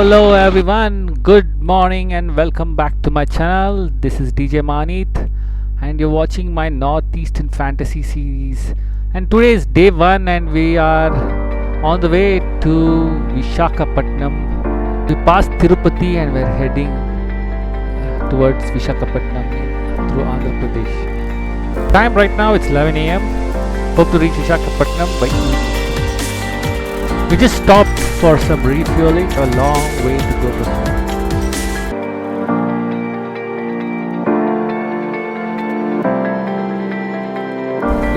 Hello everyone, good morning and welcome back to my channel. This is Djmahaneet and you're watching my Northeastern Fantasy series. And today is day 1 and we are on the way to Visakhapatnam. We passed Tirupathi and we're heading towards Visakhapatnam through Andhra Pradesh. Time right now it's 11 a.m. Hope to reach Visakhapatnam by evening. We just stopped for some refueling, a long way to go from here.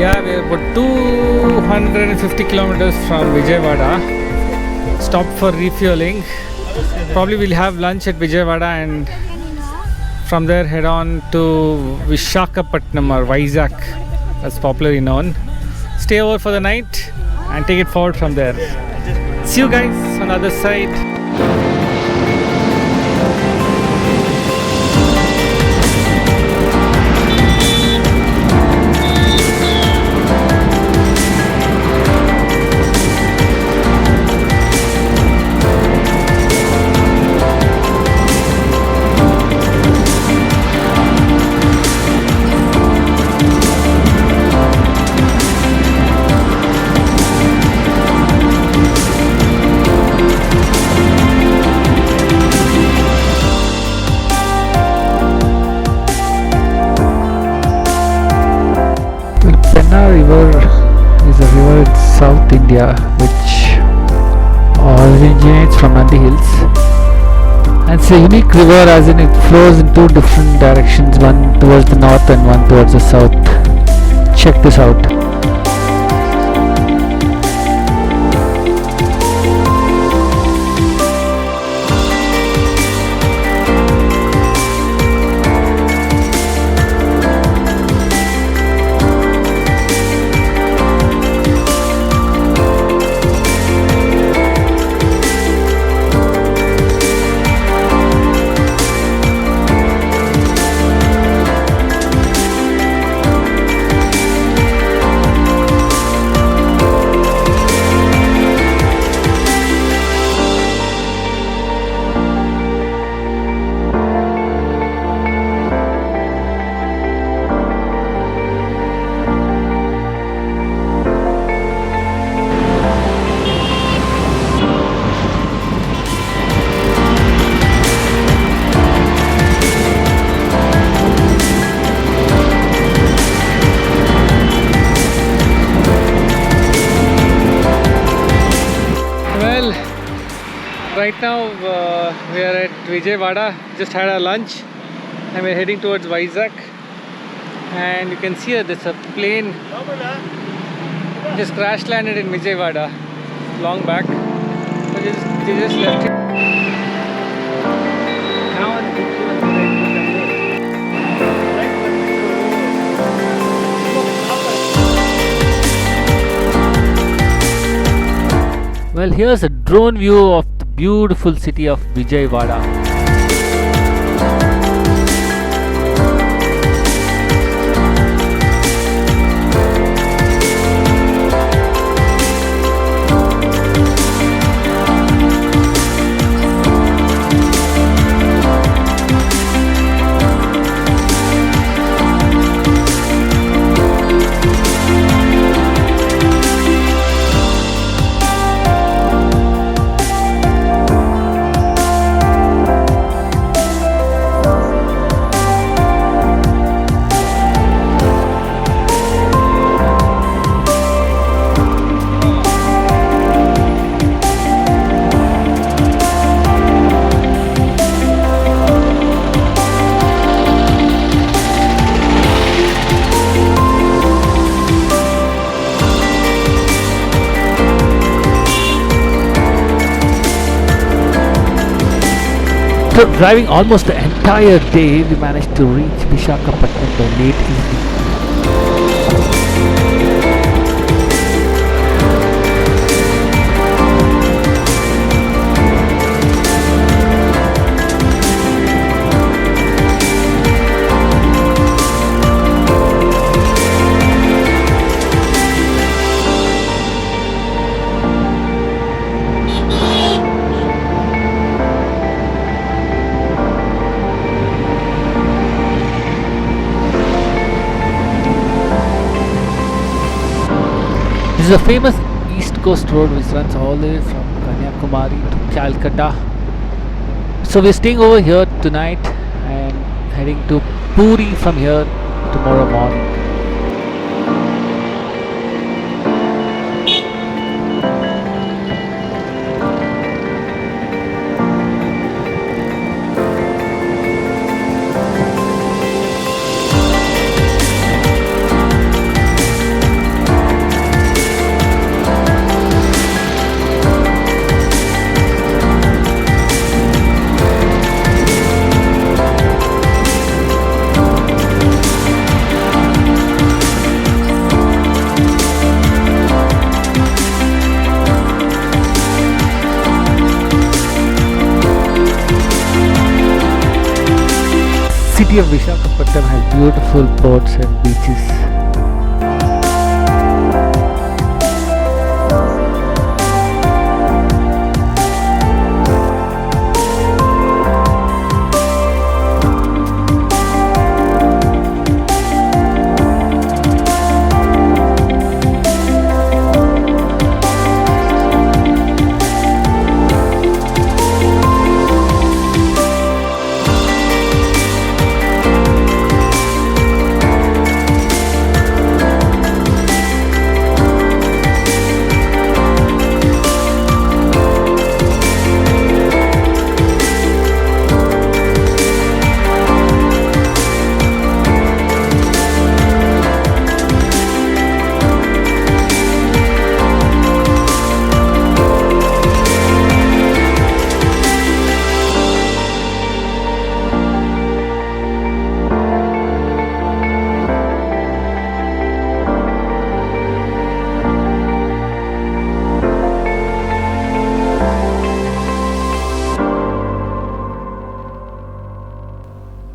Yeah, we're about 250 kilometers from Vijayawada. Stopped for refueling. Probably we'll have lunch at Vijayawada and from there head on to Visakhapatnam or Vizag, as popularly known. Stay over for the night and take it forward from there. See you guys on the other side. Penna River is a river in South India which originates from Nandi Hills, and it's a unique river as in it flows in two different directions, one towards the north and one towards the south. Check this out. Right now we are at Vijayawada, just had our lunch and we're heading towards Vizag, and you can see that there's a plane just crash landed in Vijayawada long back, so they just left it. Well, here's a drone view of the beautiful city of Vijayawada. After driving almost the entire day, we managed to reach Visakhapatnam by late evening. This is a famous East Coast road which runs all the way from Kanyakumari to Calcutta. So we're staying over here tonight and heading to Puri from here tomorrow morning. City of Visakhapatnam has beautiful ports and beaches.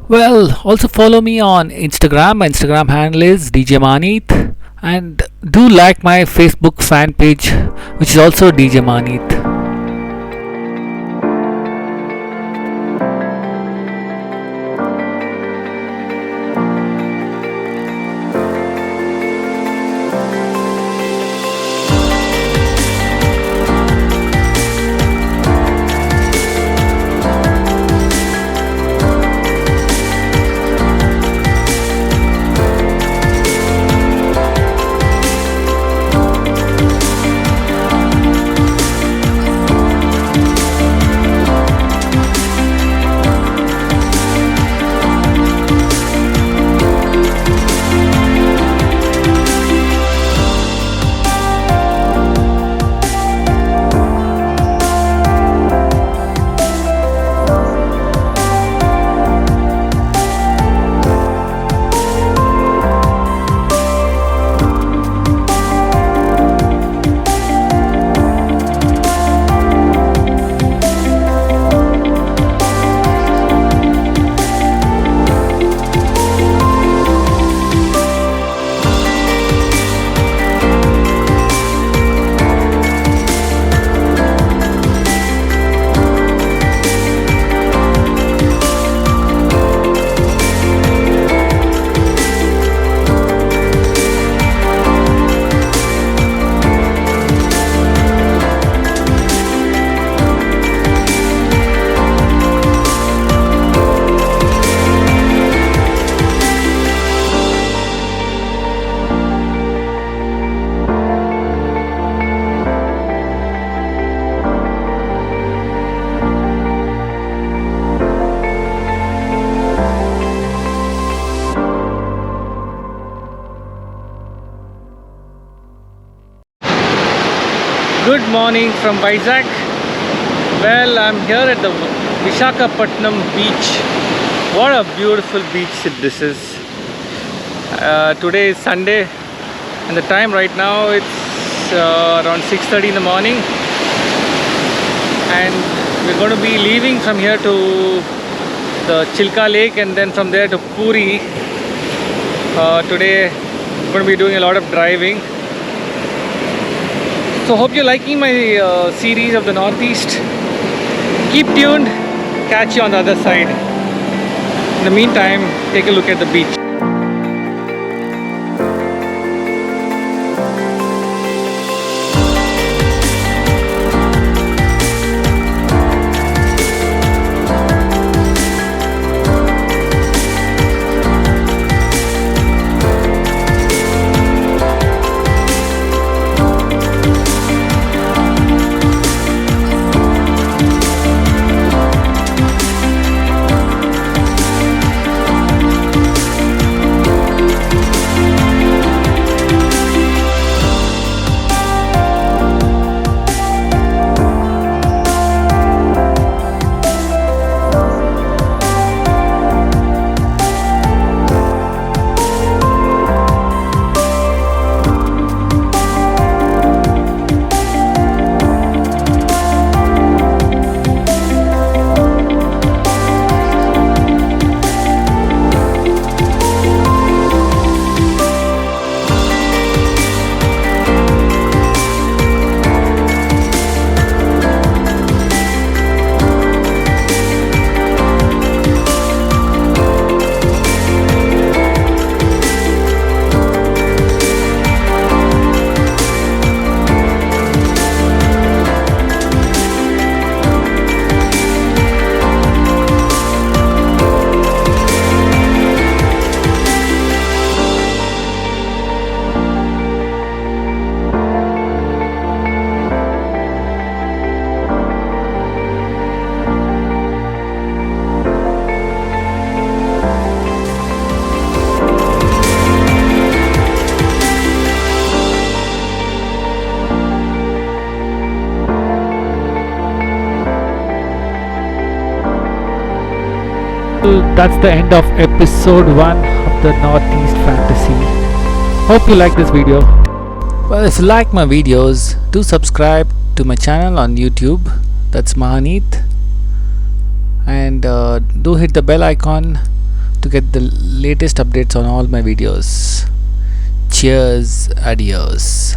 Well, also follow me on Instagram. My Instagram handle is Djmahaneet, and do like my Facebook fan page, which is also Djmahaneet. Good morning from Vizag. Well, I'm here at the Visakhapatnam beach. What a beautiful beach this is. Today is Sunday and the time right now it's around 6:30 in the morning, and we're going to be leaving from here to the Chilka Lake and then from there to Puri. Today we're going to be doing a lot of driving. So hope you're liking my series of the Northeast. Keep tuned, catch you on the other side. In the meantime, take a look at the beach. that's the end of episode 1 of the Northeast Fantasy. Hope you like this video. Well, if you like my videos, do subscribe to my channel on YouTube. That's Djmahaneet. And do hit the bell icon to get the latest updates on all my videos. Cheers, adios.